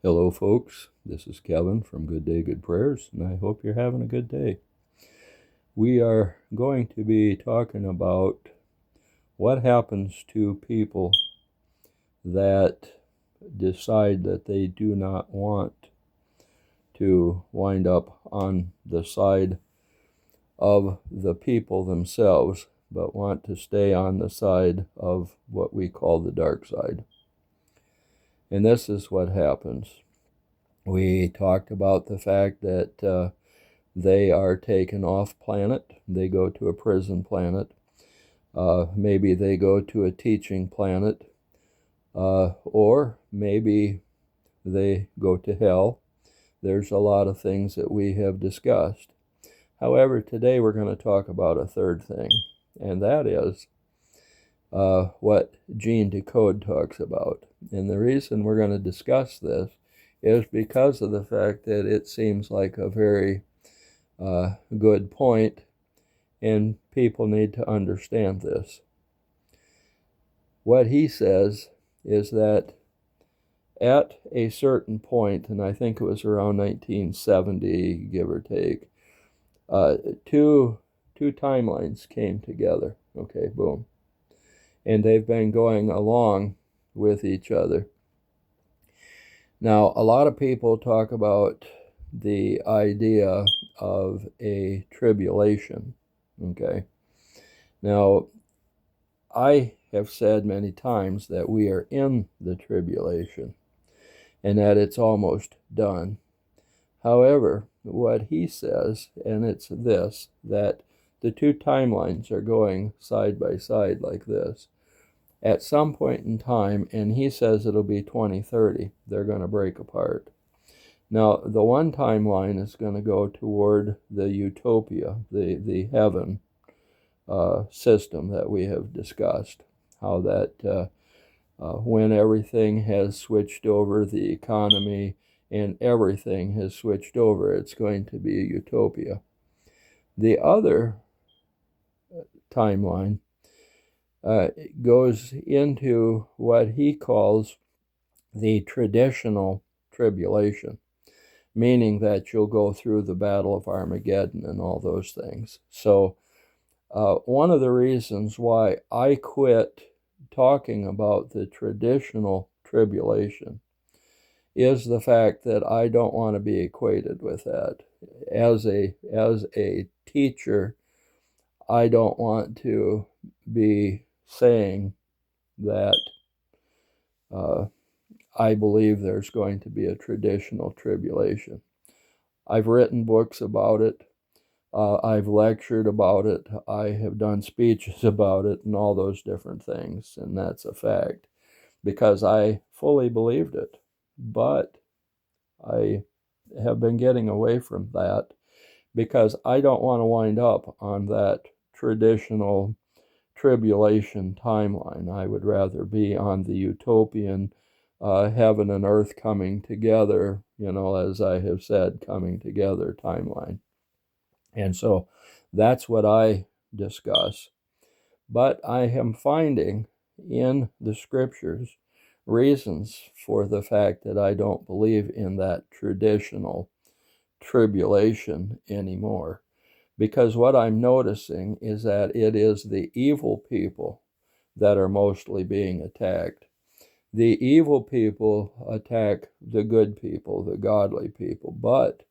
Hello, folks. This is Kevin from Good Day, Good Prayers, and I hope you're having a good day. We are going to be talking about what happens to people that decide that they do not want to wind up on the side of the people themselves, but want to stay on the side of what we call the dark side. And this is what happens. We talked about the fact that they are taken off planet. They go to a prison planet. Maybe they go to a teaching planet. Or maybe they go to hell. There's a lot of things that we have discussed. However, today we're going to talk about a third thing, and that is what Decode talks about. And the reason we're going to discuss this is because of the fact that it seems like a very good point, and people need to understand this. What he says is that at a certain point, and I think it was around 1970, give or take, two timelines came together. Okay, boom. And they've been going along with each other. Now, a lot of people talk about the idea of a tribulation. Okay. Now, I have said many times that we are in the tribulation and that it's almost done. However, what he says, and it's this, that the two timelines are going side by side like this. At some point in time, and he says it'll be 2030, they're going to break apart. Now, the one timeline is going to go toward the utopia, the heaven system that we have discussed. How that when everything has switched over, the economy and everything has switched over, it's going to be a utopia. The other timeline goes into what he calls the traditional tribulation, meaning that you'll go through the battle of Armageddon and all those things. So one of the reasons why I quit talking about the traditional tribulation is the fact that I don't want to be equated with that. As a teacher, I don't want to be saying that I believe there's going to be a traditional tribulation. I've written books about it. I've lectured about it. I have done speeches about it and all those different things. And that's a fact because I fully believed it. But I have been getting away from that because I don't want to wind up on that traditional tribulation timeline. I would rather be on the utopian heaven and earth coming together, as I have said, coming together timeline. And so that's what I discuss. But I am finding in the scriptures reasons for the fact that I don't believe in that traditional tribulation anymore. Because what I'm noticing is that it is the evil people that are mostly being attacked. The evil people attack the good people, the godly people, but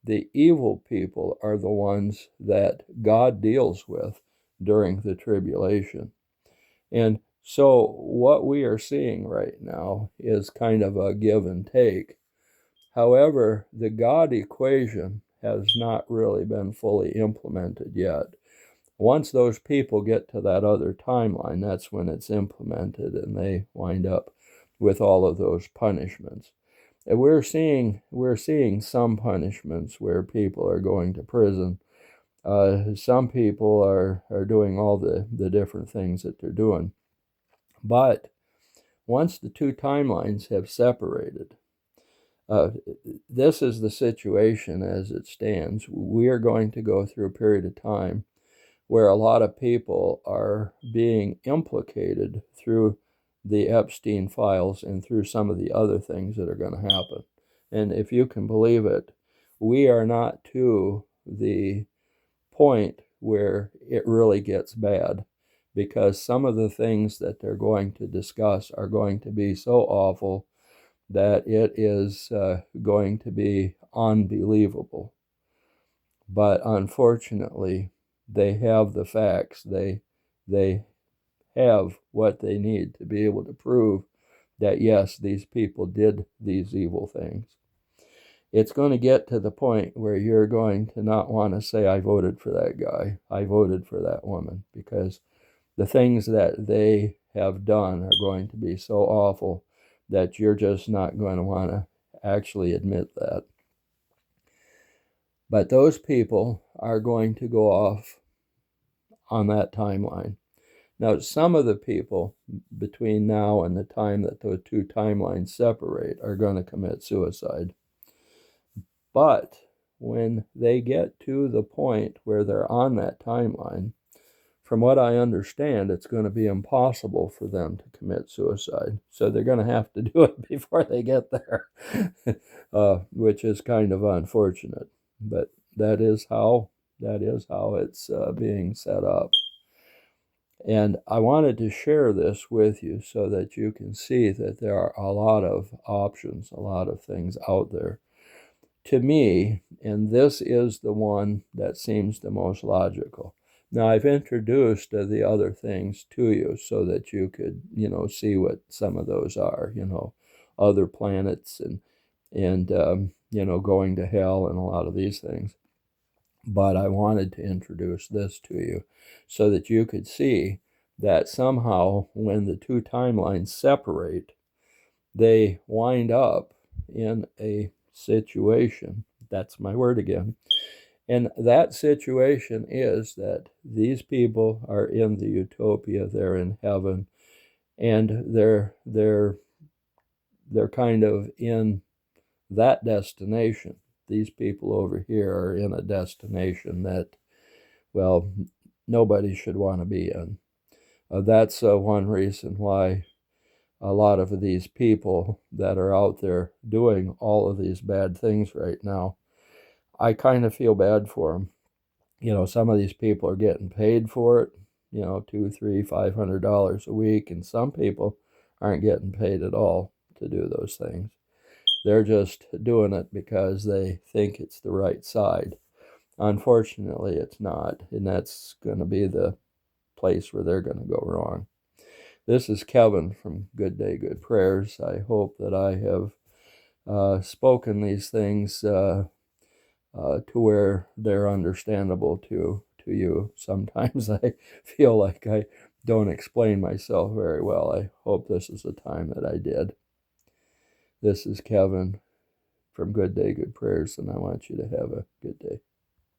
the evil people are the ones that God deals with during the tribulation. And so what we are seeing right now is kind of a give and take. However, the God equation has not really been fully implemented yet. Once those people get to that other timeline, that's when it's implemented and they wind up with all of those punishments. And we're seeing some punishments where people are going to prison. Some people are doing all the different things that they're doing. But once the two timelines have separated, this is the situation as it stands. We are going to go through a period of time where a lot of people are being implicated through the Epstein files and through some of the other things that are going to happen. And if you can believe it, we are not to the point where it really gets bad, because some of the things that they're going to discuss are going to be so awful that it is going to be unbelievable. But unfortunately, they have the facts. They have what they need to be able to prove that, yes, these people did these evil things. It's going to get to the point where you're going to not want to say, I voted for that guy, I voted for that woman, because the things that they have done are going to be so awful that you're just not going to want to actually admit that. But those people are going to go off on that timeline. Now, some of the people between now and the time that the two timelines separate are going to commit suicide. But when they get to the point where they're on that timeline, from what I understand, it's going to be impossible for them to commit suicide. So they're going to have to do it before they get there, which is kind of unfortunate. But that is how it's being set up. And I wanted to share this with you so that you can see that there are a lot of options, a lot of things out there. To me, and this is the one that seems the most logical. Now, I've introduced the other things to you so that you could, see what some of those are, other planets and going to hell and a lot of these things. But I wanted to introduce this to you so that you could see that somehow when the two timelines separate, they wind up in a situation, that's my word again, and that situation is that these people are in the utopia, they're in heaven, and they're kind of in that destination. These people over here are in a destination that, well, nobody should want to be in. That's one reason why a lot of these people that are out there doing all of these bad things right now, I kind of feel bad for them. Some of these people are getting paid for it, $200, $300, $500 a week, and some people aren't getting paid at all to do those things. They're just doing it because they think it's the right side. Unfortunately, it's not, and that's going to be the place where they're going to go wrong. This is Kevin from Good Day, Good Prayers. I hope that I have spoken these things to where they're understandable to you. Sometimes I feel like I don't explain myself very well. I hope this is the time that I did. This is Kevin from Good Day, Good Prayers, and I want you to have a good day.